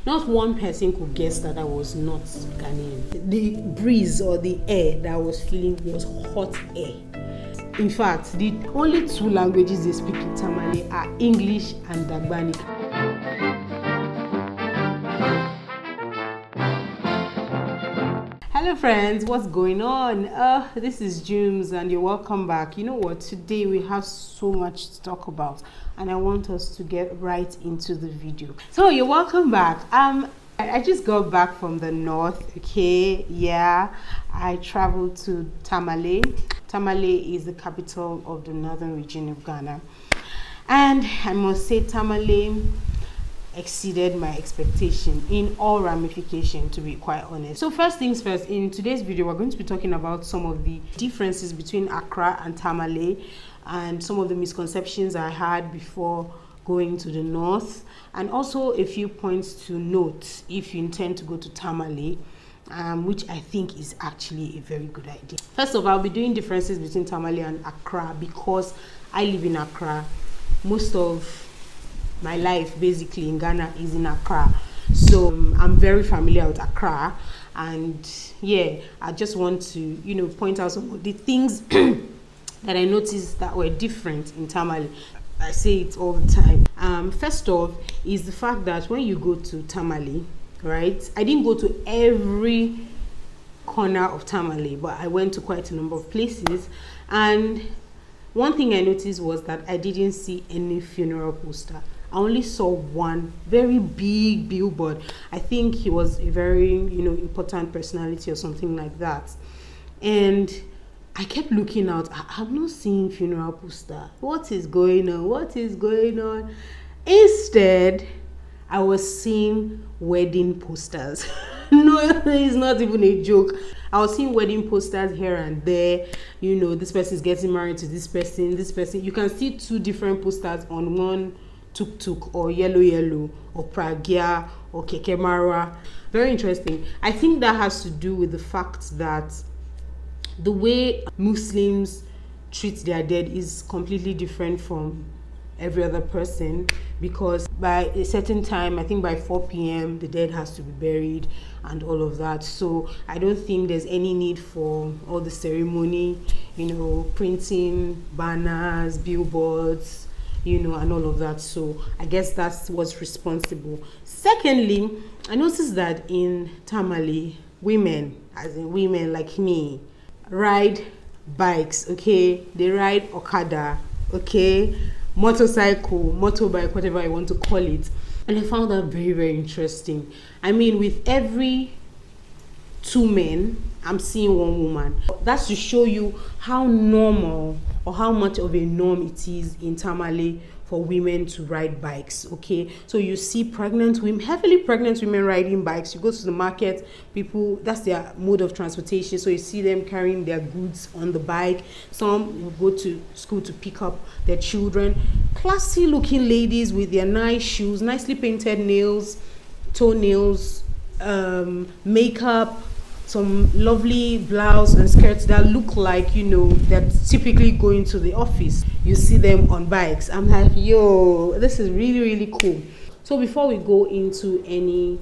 Not one person could guess that I was not Ghanaian. The breeze or the air that I was feeling was hot air. In fact, the only two languages they speak in Tamale are English and Dagbani. Hello friends, what's going on? This is Jums and you're welcome back. You know what, today we have so much to talk about and I want us to get right into the video. So you're welcome back. I just got back from the north, okay? Yeah, I traveled to Tamale. Tamale is the capital of the northern region of Ghana. And I must say Tamale exceeded my expectation in all ramifications, to be quite honest. So first things first, in today's video we're going to be talking about some of the differences between Accra and Tamale and some of the misconceptions I had before going to the north, and also a few points to note if you intend to go to Tamale, which I think is actually a very good idea. First of all, I'll be doing differences between Tamale and Accra because I live in Accra. Most of my life basically in Ghana is in Accra, so I'm very familiar with Accra, and yeah, I just want to point out some of the things that I noticed that were different in Tamale. I say it all the time. First off is the fact that when you go to Tamale, right, I didn't go to every corner of Tamale, but I went to quite a number of places, and one thing I noticed was that I didn't see any funeral poster. I only saw one very big billboard. I think he was a very important personality or something like that, and I kept looking out. I'm not seeing funeral poster. What is going on? What is going on? Instead, I was seeing wedding posters. No, it's not even a joke. I was seeing wedding posters here and there. This person is getting married to this person, this person. You can see two different posters on one tuk-tuk or yellow or pragya or keke marwa. Very interesting. I think that has to do with the fact that the way Muslims treat their dead is completely different from every other person, because by a certain time, I think by 4 p.m. the dead has to be buried and all of that. So I don't think there's any need for all the ceremony, printing banners, billboards, and all of that. So I guess that's what's responsible. Secondly, I noticed that in Tamale, women, as in women like me, ride bikes, okay? They ride Okada, okay? Motorcycle, motorbike, whatever I want to call it. And I found that very, very interesting. I mean, with every 2 men, I'm seeing 1 woman. That's to show you how normal or how much of a norm it is in Tamale for women to ride bikes, okay? So you see pregnant women, heavily pregnant women riding bikes. You go to the market, people, that's their mode of transportation. So you see them carrying their goods on the bike. Some will go to school to pick up their children. Classy looking ladies with their nice shoes, nicely painted nails, toenails, makeup, some lovely blouse and skirts that look like they're typically going to the office. You see them on bikes. I'm like, yo, this is really, really cool. So before we go into any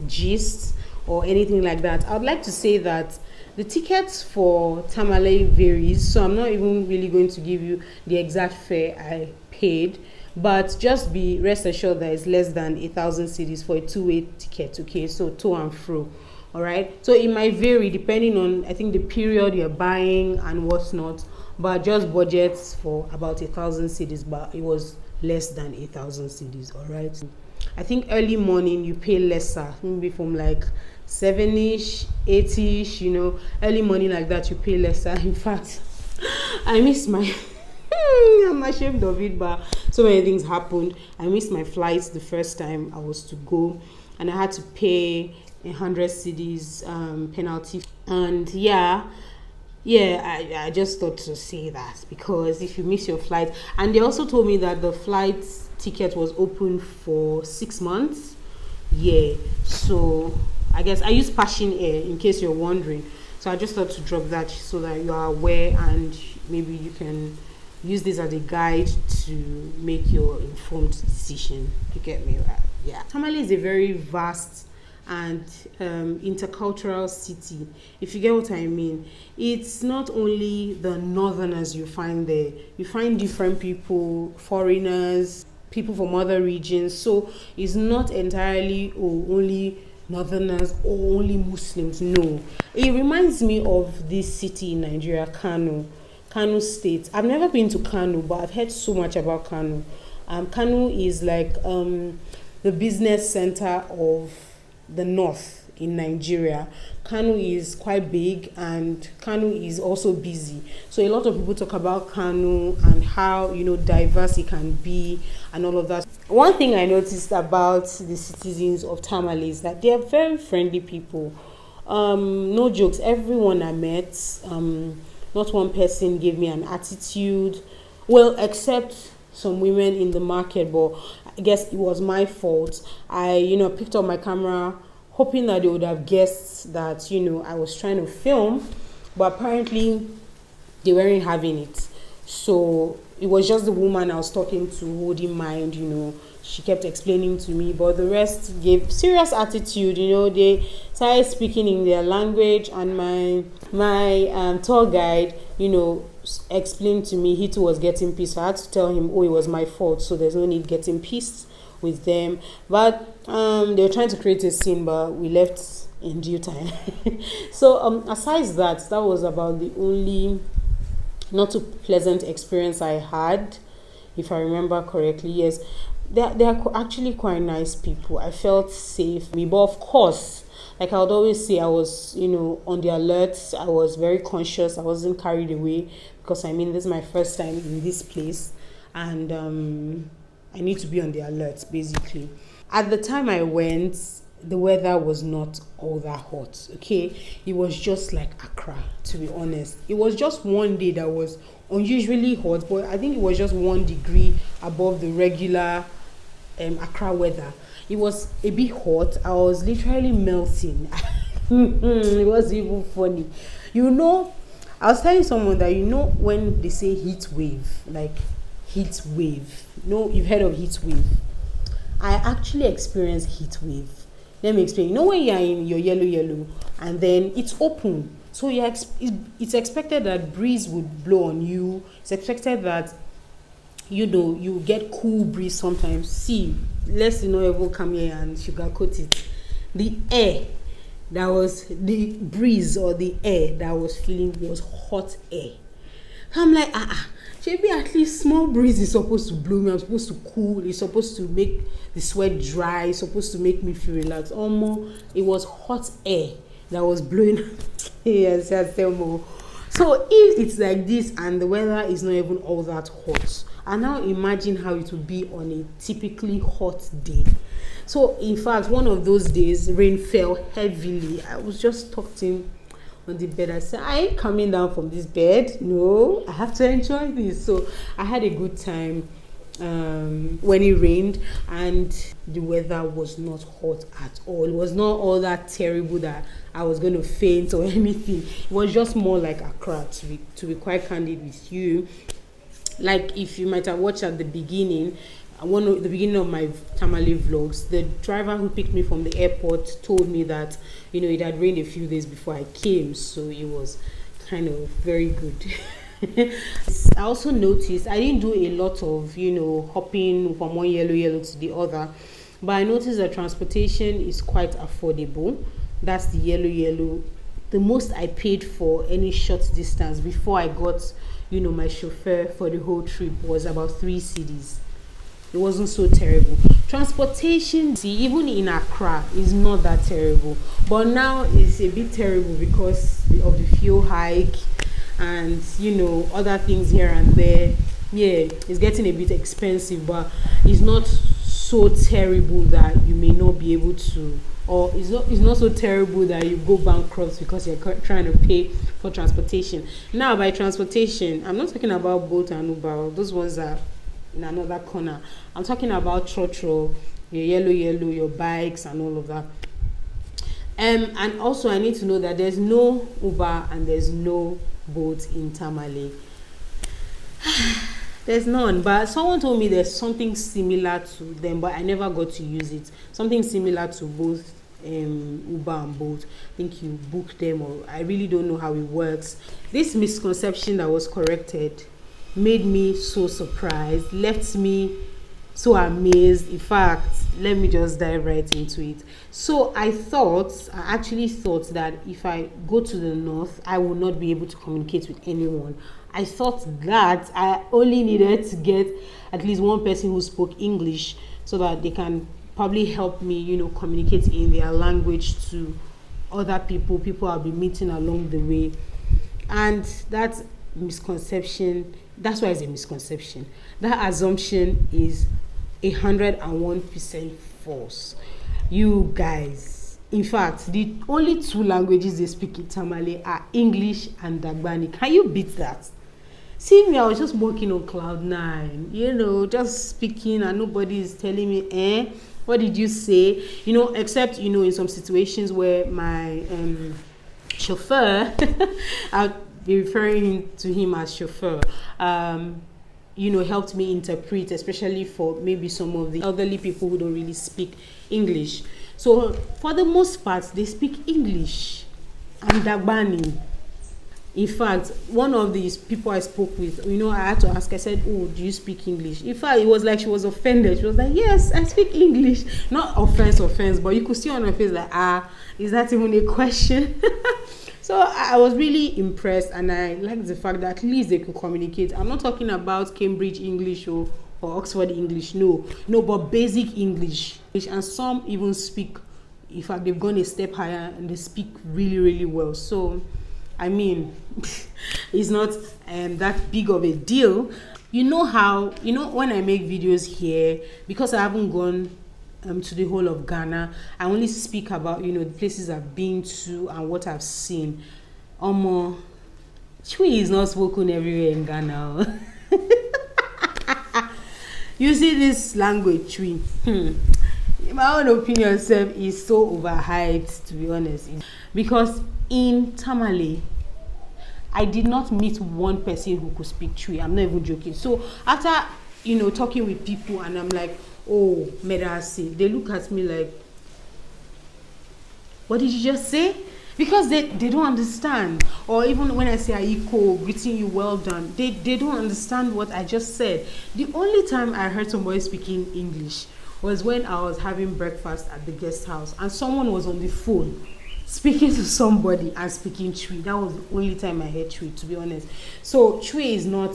gist or anything like that, I'd like to say that the tickets for Tamale varies, so I'm not even really going to give you the exact fare I paid, but just be rest assured that it's less than 1,000 cedis for a 2-way ticket, okay? So to and fro. All right, so it might vary depending on, I think, the period you're buying and what's not, but just budgets for about 1,000 cedis, but it was less than 1,000 cedis. All right, I think early morning you pay lesser, maybe from like 7ish, 8ish, early morning like that you pay lesser. In fact, I missed my I'm ashamed of it, but so many things happened. I missed my flights the first time I was to go, and I had to pay 100 cedis penalty. And I just thought to say that, because if you miss your flight, and they also told me that the flight ticket was open for 6 months. So I guess I use Passion Air in case you're wondering. So I just thought to drop that so that you are aware, and maybe you can use this as a guide to make your informed decision. You get me, right? Yeah, Tamale is a very vast and intercultural city, if you get what I mean. It's not only the northerners you find there, you find different people, foreigners, people from other regions. So it's not entirely only northerners or only Muslims. No, it reminds me of this city in Nigeria, Kano State. I've never been to Kano, but I've heard so much about Kano. Kano is like the business center of the north in Nigeria. Kano is quite big and Kano is also busy. So a lot of people talk about Kano and how, diverse it can be and all of that. One thing I noticed about the citizens of Tamale is that they are very friendly people. No jokes, everyone I met, not one person gave me an attitude. Well, except some women in the market, but I guess it was my fault. I, picked up my camera hoping that they would have guessed that, I was trying to film, but apparently they weren't having it. So it was just the woman I was talking to who didn't mind, she kept explaining to me, but the rest gave serious attitude. They started speaking in their language, and my tour guide, explained to me he too was getting pissed. So I had to tell him, it was my fault, so there's no need getting pissed with them. But they were trying to create a scene, but we left in due time. So aside that was about the only not too pleasant experience I had, if I remember correctly. Yes, they are actually quite nice people. I felt safe. But of course, like I would always say, I was, on the alert. I was very conscious. I wasn't carried away because, this is my first time in this place. And I need to be on the alert, basically. At the time I went, the weather was not all that hot, okay? It was just like Accra, to be honest. It was just one day that was unusually hot, but I think it was just 1 degree above the regular Accra weather. It was a bit hot. I was literally melting. It was even funny. I was telling someone that, when they say heat wave, like heat wave. You've heard of heat wave. I actually experienced heat wave. Let me explain. When you're in your yellow, and then it's open. So it's expected that breeze would blow on you. It's expected that, you get cool breeze sometimes. See, let's ever come here and sugarcoat it. The breeze or the air that I was feeling was hot air. I'm like, maybe at least small breeze is supposed to blow me. I'm supposed to cool. It's supposed to make the sweat dry. It's supposed to make me feel relaxed. It was hot air that was blowing. Yes, tell more. So if it's like this and the weather is not even all that hot, and now imagine how it would be on a typically hot day. So in fact, one of those days, rain fell heavily. I was just tucked in on the bed. I said, I ain't coming down from this bed. No, I have to enjoy this. So I had a good time when it rained, and the weather was not hot at all. It was not all that terrible that I was going to faint or anything. It was just more like Accra, to be quite candid with you. Like if you might have watched at the beginning, the beginning of my Tamale vlogs, the driver who picked me from the airport told me that it had rained a few days before I came, so it was kind of very good. I also noticed I didn't do a lot of hopping from one yellow to the other, but I noticed that transportation is quite affordable. That's the yellow. The most I paid for any short distance before I got my chauffeur for the whole trip was about 3 cedis. It wasn't so terrible. Transportation, even in Accra, is not that terrible. But now it's a bit terrible because of the fuel hike and, other things here and there. Yeah, it's getting a bit expensive, but it's not so terrible that you may not be able to, or it's not so terrible that you go bankrupt because you're trying to pay for transportation. Now, by transportation, I'm not talking about Bolt and Uber. Those ones are in another corner. I'm talking about Intercultural, your yellow, your bikes and all of that. And also I need to know that there's no Uber and there's no Bolt in Tamale. There's none, but someone told me there's something similar to them, but I never got to use it. Something similar to both Uber and Bolt. I think you book them, or I really don't know how it works. This misconception that was corrected made me so surprised, left me so amazed. In fact, let me just dive right into it. So I actually thought that if I go to the north, I would not be able to communicate with anyone. I thought that I only needed to get at least one person who spoke English so that they can probably help me, communicate in their language to other people I'll be meeting along the way. And that misconception, that's why it's a misconception. That assumption is 101% false. You guys, in fact, the only two languages they speak in Tamale are English and Dagbani. Can you beat that? See me, I was just walking on cloud nine, just speaking, and nobody is telling me, what did you say? Except, in some situations where my chauffeur, I'll be referring to him as chauffeur, helped me interpret, especially for maybe some of the elderly people who don't really speak English. So for the most part, they speak English and Dagbani. In fact, one of these people I spoke with, I had to ask, I said, oh, do you speak English? In fact, it was like she was offended. She was like, yes, I speak English. Not offense, but you could see on her face like, is that even a question? So I was really impressed, and I liked the fact that at least they could communicate. I'm not talking about Cambridge English or Oxford English, no, but basic English. And some even speak, in fact, they've gone a step higher and they speak really, really well. So, I mean, it's not that big of a deal. When I make videos here, because I haven't gone to the whole of Ghana, I only speak about, the places I've been to and what I've seen. Chui is not spoken everywhere in Ghana. You see this language, Chui. In my own opinion, is so overhyped, to be honest. Because in Tamale, I did not meet one person who could speak Chui. I'm not even joking. So after, talking with people, and I'm like, oh, Medasi, they look at me like, what did you just say? Because they don't understand. Or even when I say Aiko, greeting you, well done, they don't understand what I just said. The only time I heard somebody speaking English was when I was having breakfast at the guest house and someone was on the phone speaking to somebody and speaking Chui. That was the only time I heard Chui, to be honest. So Chui is not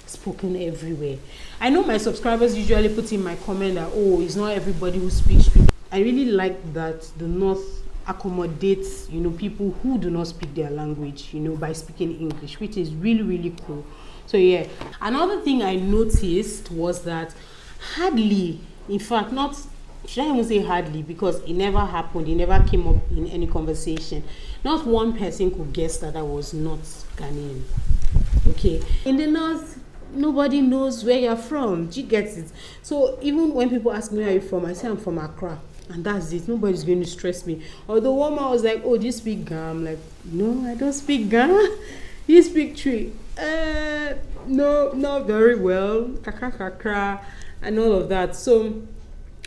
spoken everywhere. I know my subscribers usually put in my comment that, oh, it's not everybody who speaks Chui. I really like that the North accommodates, people who do not speak their language, by speaking English, which is really, really cool. So yeah, another thing I noticed was that hardly, in fact, not, should I even say hardly, because it never happened, it never came up in any conversation. Not one person could guess that I was not Ghanaian. Okay, in the North, nobody knows where you're from. Do you get it? So even when people ask me where you're from, I say I'm from Accra. And that's it. Nobody's going to stress me. Although one man was like, oh, do you speak Ghana? I'm like, no, I don't speak Ghana. You speak Twi? No, not very well. Kakra, and all of that. So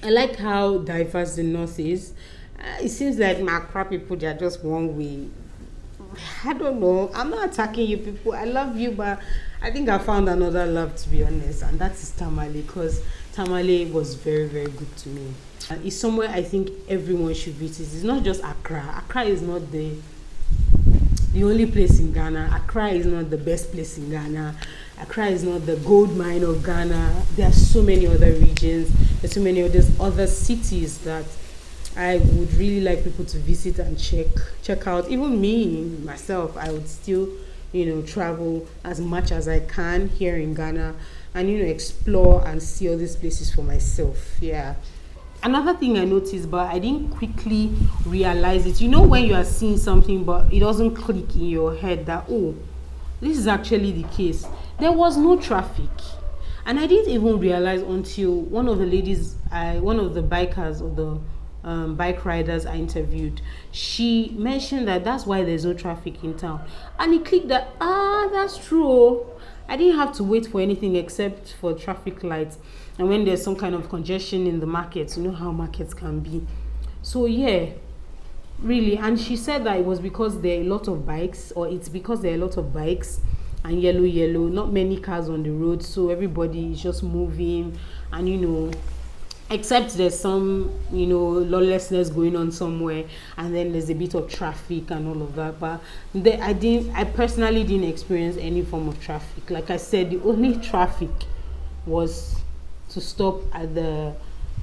I like how diverse the North is. It seems like my Accra people, they're just one way. I don't know. I'm not attacking you people. I love you, but I think I found another love, to be honest. And that is Tamale, because Tamale was very, very good to me. It's somewhere I think everyone should visit. It's not just Accra. Accra is not the only place in Ghana. Accra is not the best place in Ghana. Accra is not the gold mine of Ghana. There are so many other regions. There's so many other cities that I would really like people to visit and check out. Even me, myself, I would still, travel as much as I can here in Ghana and, explore and see all these places for myself. Yeah. Another thing I noticed, but I didn't quickly realize it. When you are seeing something, but it doesn't click in your head that, oh, this is actually the case. There was no traffic. And I didn't even realize until one of the ladies, one of the bikers or the bike riders I interviewed, she mentioned that that's why there's no traffic in town. And it clicked that, that's true. I didn't have to wait for anything except for traffic lights, and when there's some kind of congestion in the markets, you know how markets can be. So yeah, really. And she said that it was because there are a lot of bikes, or it's because there are a lot of bikes and yellow, not many cars on the road, so everybody is just moving. And except there's some lawlessness going on somewhere, and then there's a bit of traffic and all of that. But I personally didn't experience any form of traffic. Like I said, the only traffic was to stop at the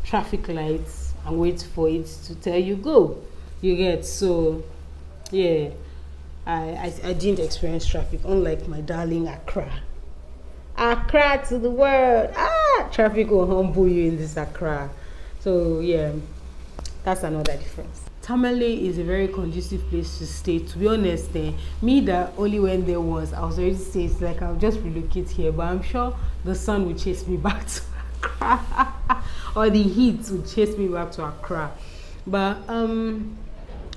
traffic lights and wait for it to tell you go. You get? So yeah, I didn't experience traffic, unlike my darling Accra. Accra to the world. Traffic will humble you in this Accra. So yeah, that's another difference. Tamale is a very conducive place to stay. To be honest, me that only when there was, I was already saying it's like I'll just relocate here, but I'm sure the sun will chase me back to Accra, or the heat will chase me back to Accra. But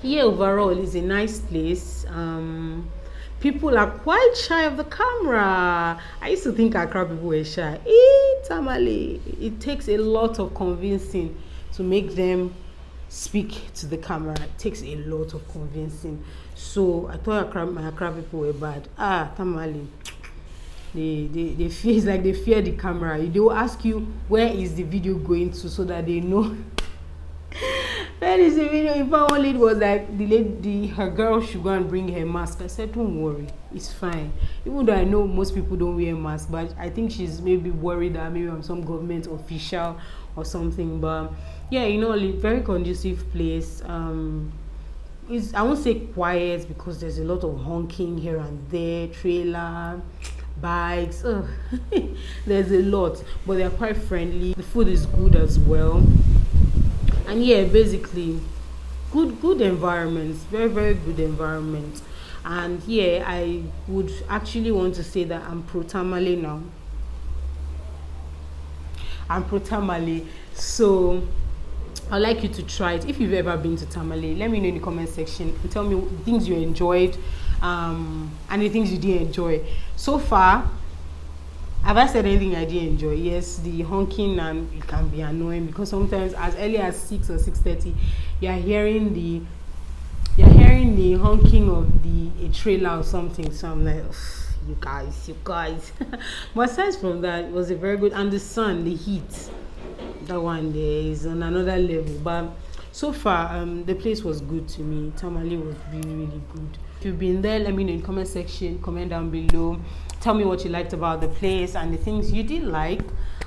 yeah, overall it's a nice place. People are quite shy of the camera. I used to think Accra people were shy. Tamale, it takes a lot of convincing to make them speak to the camera. It takes a lot of convincing. So I thought my Accra people were bad. Tamale, they fear, it's like they fear the camera. They will ask you where is the video going to, so that they know. That is the video. If I only it was like her girl should go and bring her mask. I said, don't worry, it's fine. Even though I know most people don't wear masks, but I think she's maybe worried that maybe I'm some government official or something. But yeah, a very conducive place. I won't say quiet, because there's a lot of honking here and there, trailer, bikes. There's a lot, but they're quite friendly. The food is good as well. And yeah, basically good environments, very good environment. And yeah, I would actually want to say that I'm pro Tamale now. I'm pro Tamale. So I'd like you to try it. If you've ever been to Tamale, let me know in the comment section and tell me things you enjoyed, and the things you didn't enjoy. So far, have I said anything I didn't enjoy? Yes, the honking, and it can be annoying, because sometimes as early as 6 or 6:30, you're hearing the honking of a trailer or something. So I'm like, you guys. But aside from that, it was a very good. And the sun, the heat, that one there is on another level. But so far, the place was good to me. Tamale was really good. If you've been there, let me know in the comment section. Comment down below. Tell me what you liked about the place and the things you didn't like,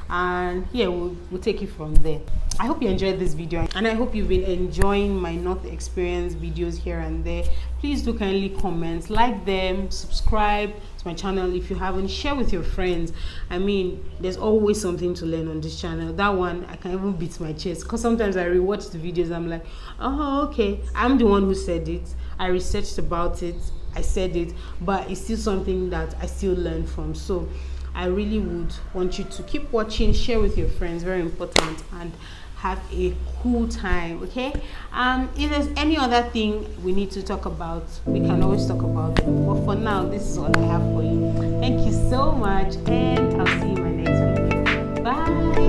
and yeah, we'll take it from there. I hope you enjoyed this video, and I hope you've been enjoying my North experience videos here and there. Please do kindly comment, like them, subscribe to my channel if you haven't, share with your friends. I mean, there's always something to learn on this channel. That one, I can even beat my chest, because sometimes I rewatch the videos, I'm like, oh okay, I'm the one who said it, I researched about it, I said it, but it's still something that I still learn from. So I really would want you to keep watching, share with your friends, very important, and have a cool time. Okay, if there's any other thing we need to talk about, we can always talk about it, but for now, this is all I have for you. Thank you so much, and I'll see you in my next video. Bye.